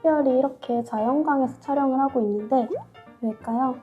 특별히 이렇게 자연광에서 촬영을 하고 있는데 왜일까요?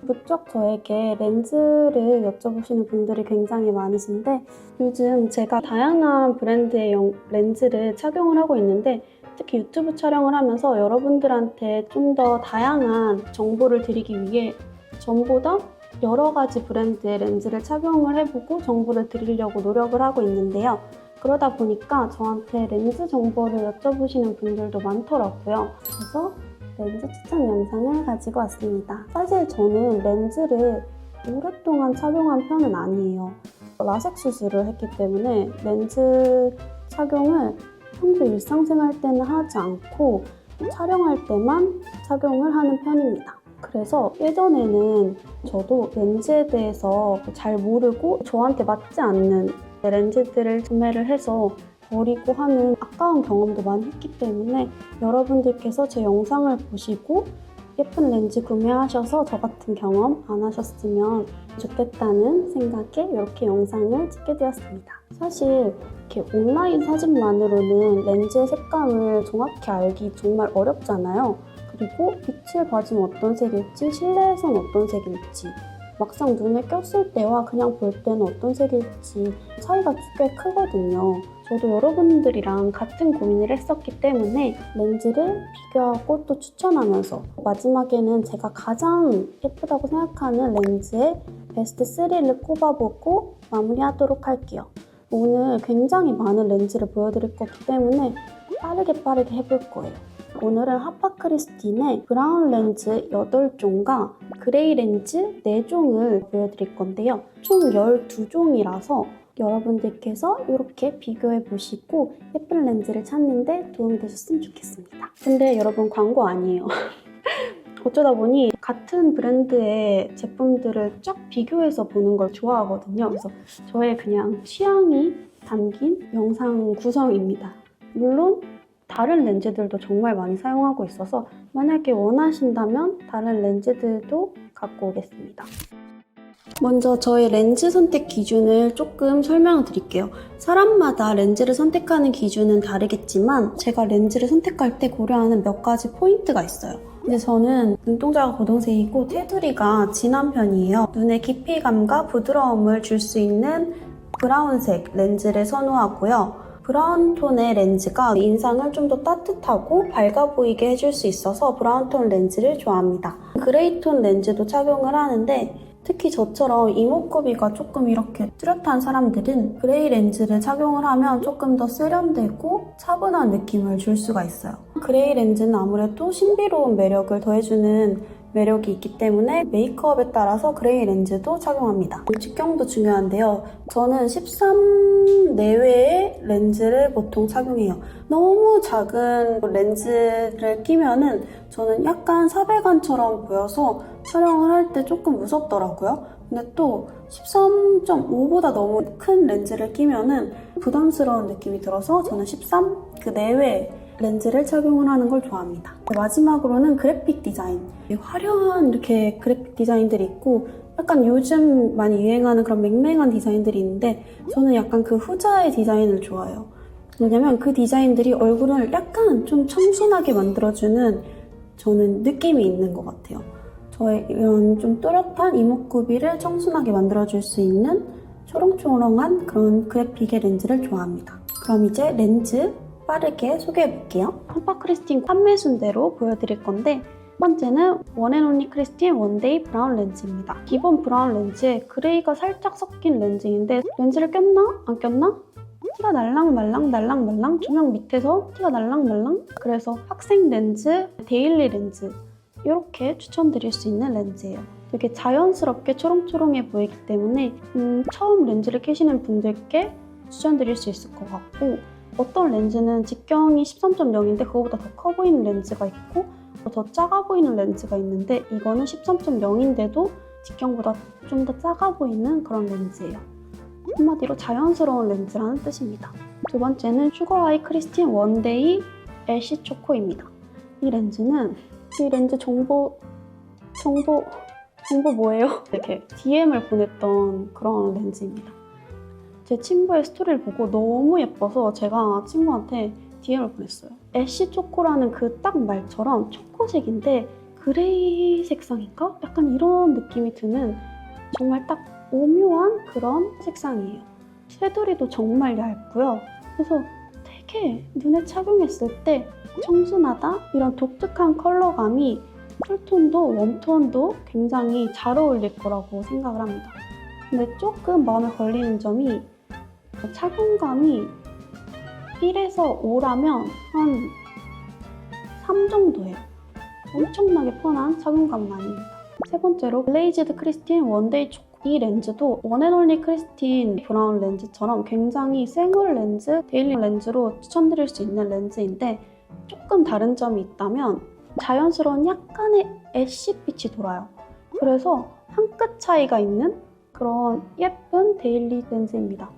무척 저에게 렌즈를 여쭤보시는 분들이 굉장히 많으신데 요즘 제가 다양한 브랜드의 렌즈를 착용을 하고 있는데 특히 유튜브 촬영을 하면서 여러분들한테 좀 더 다양한 정보를 드리기 위해 전보다 여러 가지 브랜드의 렌즈를 착용을 해보고 정보를 드리려고 노력을 하고 있는데요. 그러다 보니까 저한테 렌즈 정보를 여쭤보시는 분들도 많더라고요. 그래서 렌즈 추천 영상을 가지고 왔습니다. 사실 저는 렌즈를 오랫동안 착용한 편은 아니에요. 라섹 수술을 했기 때문에 렌즈 착용을 평소 일상생활 때는 하지 않고 촬영할 때만 착용을 하는 편입니다. 그래서 예전에는 저도 렌즈에 대해서 잘 모르고 저한테 맞지 않는 렌즈들을 구매를 해서 버리고 하는 아까운 경험도 많이 했기 때문에 여러분들께서 제 영상을 보시고 예쁜 렌즈 구매하셔서 저 같은 경험 안 하셨으면 좋겠다는 생각에 이렇게 영상을 찍게 되었습니다. 사실 이렇게 온라인 사진만으로는 렌즈의 색감을 정확히 알기 정말 어렵잖아요. 그리고 빛을 받으면 어떤 색일지, 실내에선 어떤 색일지, 막상 눈에 꼈을 때와 그냥 볼 때는 어떤 색일지 차이가 꽤 크거든요. 저도 여러분들이랑 같은 고민을 했었기 때문에 렌즈를 비교하고 또 추천하면서 마지막에는 제가 가장 예쁘다고 생각하는 렌즈의 베스트 3를 꼽아보고 마무리하도록 할게요. 오늘 굉장히 많은 렌즈를 보여드릴 거기 때문에 빠르게 해볼 거예요. 오늘은 하파크리스틴의 브라운 렌즈 8종과 그레이 렌즈 4종을 보여드릴 건데요. 총 12종이라서 여러분들께서 이렇게 비교해 보시고 예쁜 렌즈를 찾는데 도움이 되셨으면 좋겠습니다. 근데 여러분 광고 아니에요. 어쩌다 보니 같은 브랜드의 제품들을 쫙 비교해서 보는 걸 좋아하거든요. 그래서 저의 그냥 취향이 담긴 영상 구성입니다. 물론 다른 렌즈들도 정말 많이 사용하고 있어서 만약에 원하신다면 다른 렌즈들도 갖고 오겠습니다. 먼저 저의 렌즈 선택 기준을 조금 설명을 드릴게요. 사람마다 렌즈를 선택하는 기준은 다르겠지만 제가 렌즈를 선택할 때 고려하는 몇 가지 포인트가 있어요. 근데 저는 눈동자가 고동색이고 테두리가 진한 편이에요. 눈의 깊이감과 부드러움을 줄 수 있는 브라운색 렌즈를 선호하고요. 브라운 톤의 렌즈가 인상을 좀 더 따뜻하고 밝아 보이게 해줄 수 있어서 브라운 톤 렌즈를 좋아합니다. 그레이 톤 렌즈도 착용을 하는데 특히 저처럼 이목구비가 조금 이렇게 뚜렷한 사람들은 그레이 렌즈를 착용을 하면 조금 더 세련되고 차분한 느낌을 줄 수가 있어요. 그레이 렌즈는 아무래도 신비로운 매력을 더해주는 매력이 있기 때문에 메이크업에 따라서 그레이 렌즈도 착용합니다. 직경도 중요한데요. 저는 13 내외의 렌즈를 보통 착용해요. 너무 작은 렌즈를 끼면은 저는 약간 사배관처럼 보여서 촬영을 할 때 조금 무섭더라고요. 근데 또 13.5보다 너무 큰 렌즈를 끼면은 부담스러운 느낌이 들어서 저는 13 그 내외 렌즈를 착용을 하는 걸 좋아합니다. 마지막으로는 그래픽 디자인. 화려한 이렇게 그래픽 디자인들이 있고 약간 요즘 많이 유행하는 그런 맹맹한 디자인들이 있는데 저는 약간 그 후자의 디자인을 좋아해요. 왜냐면 그 디자인들이 얼굴을 약간 좀 청순하게 만들어주는 저는 느낌이 있는 것 같아요. 저의 이런 좀 또렷한 이목구비를 청순하게 만들어줄 수 있는 초롱초롱한 그런 그래픽의 렌즈를 좋아합니다. 그럼 이제 렌즈 빠르게 소개해볼게요. 하파크리스틴 판매 순대로 보여드릴 건데 첫 번째는 원앤온리 크리스틴 원데이 브라운 렌즈입니다. 기본 브라운 렌즈에 그레이가 살짝 섞인 렌즈인데 렌즈를 꼈나? 안 꼈나? 티가 날랑말랑 조명 밑에서 티가 날랑말랑. 그래서 학생 렌즈, 데일리 렌즈 이렇게 추천드릴 수 있는 렌즈예요. 되게 자연스럽게 초롱초롱해 보이기 때문에 처음 렌즈를 끼시는 분들께 추천드릴 수 있을 것 같고 어떤 렌즈는 직경이 13.0인데 그거보다 더 커 보이는 렌즈가 있고 더 작아 보이는 렌즈가 있는데 이거는 13.0인데도 직경보다 좀 더 작아 보이는 그런 렌즈예요. 한마디로 자연스러운 렌즈라는 뜻입니다. 두 번째는 슈거아이 크리스틴 원데이 애쉬 초코입니다. 이 렌즈는 이 렌즈 정보 뭐예요? 이렇게 DM을 보냈던 그런 렌즈입니다. 제 친구의 스토리를 보고 너무 예뻐서 제가 친구한테 DM을 보냈어요. 애쉬 초코라는 그 딱 말처럼 초코색인데 그레이 색상인가? 약간 이런 느낌이 드는 정말 딱 오묘한 그런 색상이에요. 테두리도 정말 얇고요. 그래서 되게 눈에 착용했을 때 청순하다? 이런 독특한 컬러감이 쿨톤도 웜톤도 굉장히 잘 어울릴 거라고 생각을 합니다. 근데 조금 마음에 걸리는 점이 착용감이 1에서 5라면 한 3 정도예요. 엄청나게 편한 착용감은 아닙니다. 세 번째로 글레이즈드 크리스틴 원데이 초코. 이 렌즈도 원앤올리 크리스틴 브라운 렌즈처럼 굉장히 생얼 렌즈, 데일리 렌즈로 추천드릴 수 있는 렌즈인데 조금 다른 점이 있다면 자연스러운 약간의 애쉬빛이 돌아요. 그래서 한 끗 차이가 있는 그런 예쁜 데일리 렌즈입니다.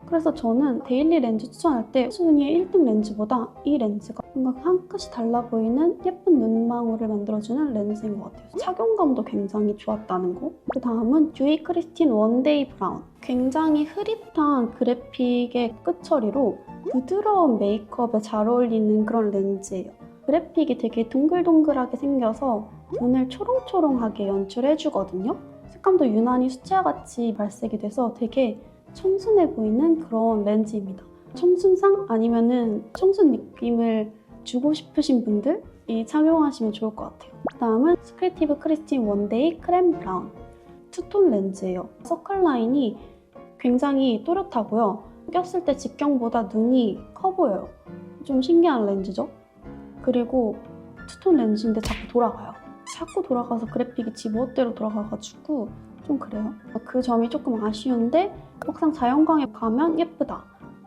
그래서 저는 데일리 렌즈 추천할 때 순위의 1등 렌즈보다 이 렌즈가 뭔가 한 끗이 달라 보이는 예쁜 눈망울을 만들어주는 렌즈인 것 같아요. 착용감도 굉장히 좋았다는 거. 그 다음은 듀이 크리스틴 원데이 브라운. 굉장히 흐릿한 그래픽의 끝처리로 부드러운 메이크업에 잘 어울리는 그런 렌즈예요. 그래픽이 되게 동글동글하게 생겨서 눈을 초롱초롱하게 연출해주거든요. 색감도 유난히 수채화같이 발색이 돼서 되게 청순해 보이는 그런 렌즈입니다. 청순상 아니면은 청순 느낌을 주고 싶으신 분들이 착용하시면 좋을 것 같아요. 다음은 스크리티브 크리스틴 원데이 크렘 브라운 투톤 렌즈예요. 서클 라인이 굉장히 또렷하고요. 꼈을 때 직경보다 눈이 커 보여요. 좀 신기한 렌즈죠? 그리고 투톤 렌즈인데 자꾸 돌아가요. 자꾸 돌아가서 그래픽이 지 멋대로 돌아가가지고 좀 그래요. 그 점이 조금 아쉬운데 막상 자연광에 가면 예쁘다.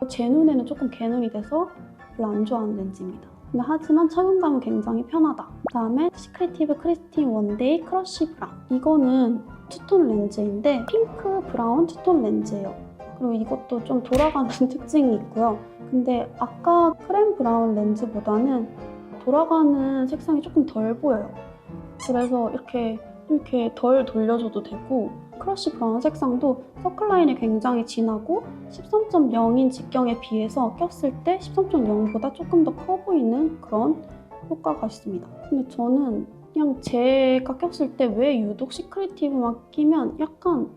제 눈에는 조금 개눈이 돼서 별로 안 좋아하는 렌즈입니다. 근데 하지만 착용감은 굉장히 편하다. 그다음에 시크리티브 크리스틴 원데이 크러쉬 브라운. 이거는 투톤 렌즈인데 핑크 브라운 투톤 렌즈예요. 그리고 이것도 좀 돌아가는 특징이 있고요. 근데 아까 크렘 브라운 렌즈보다는 돌아가는 색상이 조금 덜 보여요. 그래서 이렇게 덜 돌려줘도 되고 크러쉬 브라운 색상도 서클라인이 굉장히 진하고 13.0인 직경에 비해서 꼈을 때 13.0보다 조금 더 커 보이는 그런 효과가 있습니다. 근데 저는 그냥 제가 꼈을 때 왜 유독 시크리티브만 끼면 약간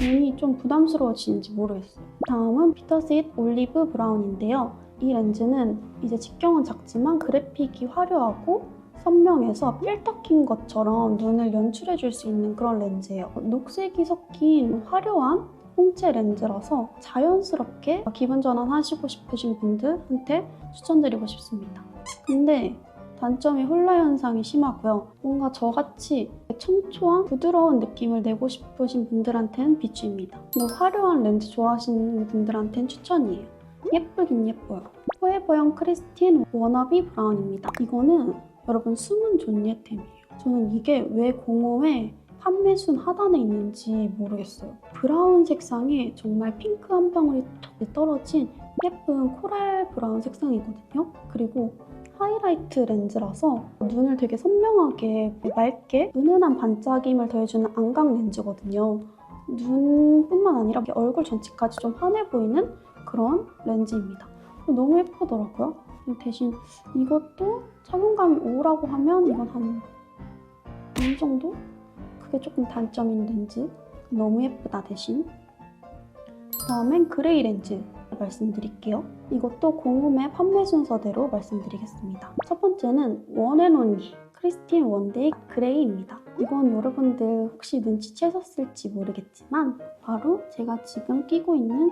눈이 좀 부담스러워지는지 모르겠어요. 다음은 피터스잇 올리브 브라운인데요. 이 렌즈는 이제 직경은 작지만 그래픽이 화려하고 선명해서 필터 낀 것처럼 눈을 연출해줄 수 있는 그런 렌즈예요. 녹색이 섞인 화려한 홍채 렌즈라서 자연스럽게 기분 전환 하시고 싶으신 분들한테 추천드리고 싶습니다. 근데 단점이 홀라 현상이 심하고요. 뭔가 저같이 청초한 부드러운 느낌을 내고 싶으신 분들한테는 비추입니다. 화려한 렌즈 좋아하시는 분들한테는 추천이에요. 예쁘긴 예뻐요. 포에버영 크리스틴 워너비 브라운입니다. 이거는 여러분 숨은 존예템이에요. 저는 이게 왜 공홈에 판매순 하단에 있는지 모르겠어요. 브라운 색상에 정말 핑크 한 방울이 톡 떨어진 예쁜 코랄 브라운 색상이거든요. 그리고 하이라이트 렌즈라서 눈을 되게 선명하게 맑게 은은한 반짝임을 더해주는 안광 렌즈거든요. 눈뿐만 아니라 얼굴 전체까지 좀 환해 보이는 그런 렌즈입니다. 너무 예쁘더라고요. 대신 이것도 착용감이 5라고 하면 이건 한 2 정도? 그게 조금 단점인 렌즈. 너무 예쁘다 대신. 다음엔 그레이 렌즈 말씀드릴게요. 이것도 공홈의 판매 순서대로 말씀드리겠습니다. 첫 번째는 원앤온리 크리스틴 원데이 그레이입니다. 이건 여러분들 혹시 눈치채셨을지 모르겠지만 바로 제가 지금 끼고 있는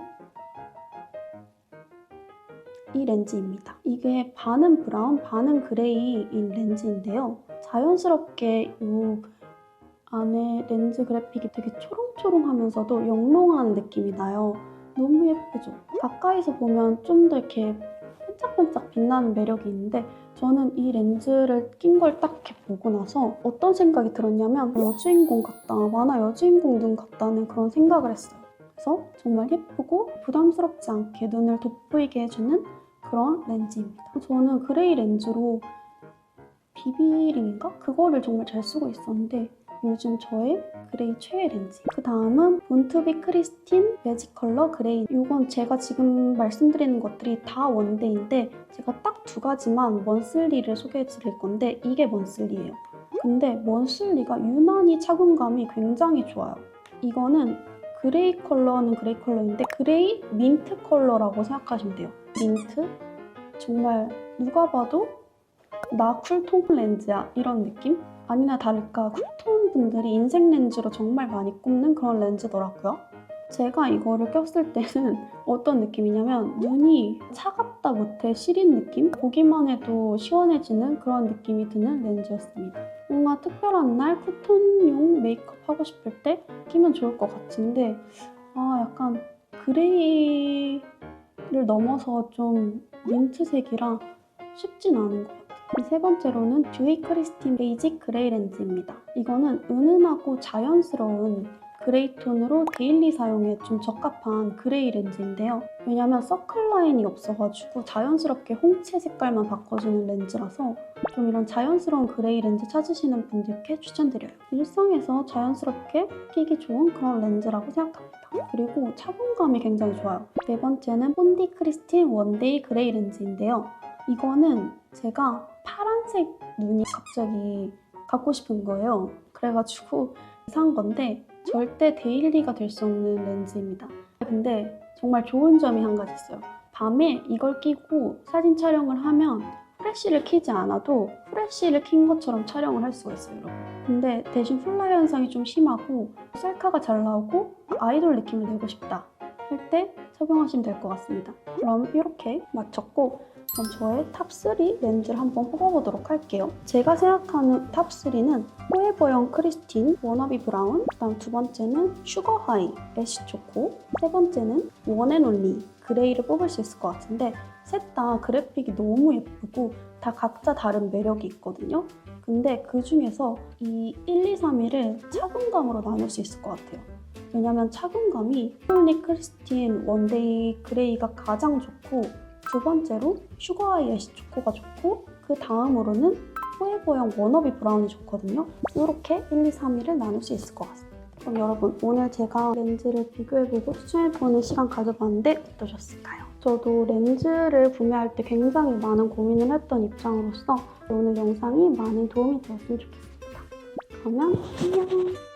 이 렌즈입니다. 이게 반은 브라운, 반은 그레이인 렌즈인데요. 자연스럽게 이 안에 렌즈 그래픽이 되게 초롱초롱하면서도 영롱한 느낌이 나요. 너무 예쁘죠? 가까이서 보면 좀 더 이렇게 반짝반짝 빛나는 매력이 있는데 저는 이 렌즈를 낀 걸 딱 이렇게 보고 나서 어떤 생각이 들었냐면 여주인공 같다, 만화 여주인공 눈 같다는 그런 생각을 했어요. 그래서 정말 예쁘고 부담스럽지 않게 눈을 돋보이게 해주는 그런 렌즈입니다. 저는 그레이 렌즈로 비비링인가? 그거를 정말 잘 쓰고 있었는데 요즘 저의 그레이 최애 렌즈. 그 다음은 본투비 크리스틴 매직 컬러 그레이. 이건 제가 지금 말씀드리는 것들이 다 원데이인데 제가 딱 두 가지만 먼슬리를 소개해 드릴 건데 이게 먼슬리예요. 근데 먼슬리가 유난히 착용감이 굉장히 좋아요. 이거는 그레이 컬러는 그레이 컬러인데 그레이 민트 컬러라고 생각하시면 돼요. 민트? 정말 누가 봐도 나 쿨톤 렌즈야 이런 느낌? 아니나 다를까 쿨톤 분들이 인생 렌즈로 정말 많이 꼽는 그런 렌즈더라고요. 제가 이거를 꼈을 때는 어떤 느낌이냐면 눈이 차갑다 못해 시린 느낌? 보기만 해도 시원해지는 그런 느낌이 드는 렌즈였습니다. 뭔가 특별한 날 쿨톤용 메이크업 하고 싶을 때 끼면 좋을 것 같은데 약간 그레이를 넘어서 좀 민트색이라 쉽진 않은 것 같아요. 세 번째로는 듀이 크리스틴 베이직 그레이 렌즈입니다. 이거는 은은하고 자연스러운 그레이 톤으로 데일리 사용에 좀 적합한 그레이 렌즈인데요. 왜냐면 서클 라인이 없어가지고 자연스럽게 홍채 색깔만 바꿔주는 렌즈라서 좀 이런 자연스러운 그레이 렌즈 찾으시는 분들께 추천드려요. 일상에서 자연스럽게 끼기 좋은 그런 렌즈라고 생각합니다. 그리고 착용감이 굉장히 좋아요. 네 번째는 폰디 크리스틴 원데이 그레이 렌즈인데요. 이거는 제가 파란색 눈이 갑자기 갖고 싶은 거예요. 그래가지고 산 건데 절대 데일리가 될 수 없는 렌즈입니다. 근데 정말 좋은 점이 한 가지 있어요. 밤에 이걸 끼고 사진 촬영을 하면 프레쉬를 켜지 않아도 프레쉬를 킨 것처럼 촬영을 할 수가 있어요, 여러분. 근데 대신 플라어 현상이 좀 심하고 셀카가 잘 나오고 아이돌 느낌을 내고 싶다 할 때 착용하시면 될 것 같습니다. 그럼 이렇게 마쳤고 그럼 저의 탑3 렌즈를 한번 뽑아보도록 할게요. 제가 생각하는 탑3는 포에버영 크리스틴 워너비 브라운, 그다음 두 번째는 슈거하이 애쉬초코, 세 번째는 원앤올리 그레이를 뽑을 수 있을 것 같은데 셋 다 그래픽이 너무 예쁘고 다 각자 다른 매력이 있거든요. 근데 그 중에서 이 1, 2, 3위를 착용감으로 나눌 수 있을 것 같아요. 왜냐면 착용감이 폴리 크리스틴 원데이 그레이가 가장 좋고 두 번째로 슈거하이 애쉬 초코가 좋고 그 다음으로는 포에버영 워너비 브라운이 좋거든요. 이렇게 1, 2, 3위를 나눌 수 있을 것 같습니다. 그럼 여러분 오늘 제가 렌즈를 비교해보고 추천해보는 시간 가져봤는데 어떠셨을까요? 저도 렌즈를 구매할 때 굉장히 많은 고민을 했던 입장으로서 오늘 영상이 많은 도움이 되었으면 좋겠습니다. 그러면 안녕!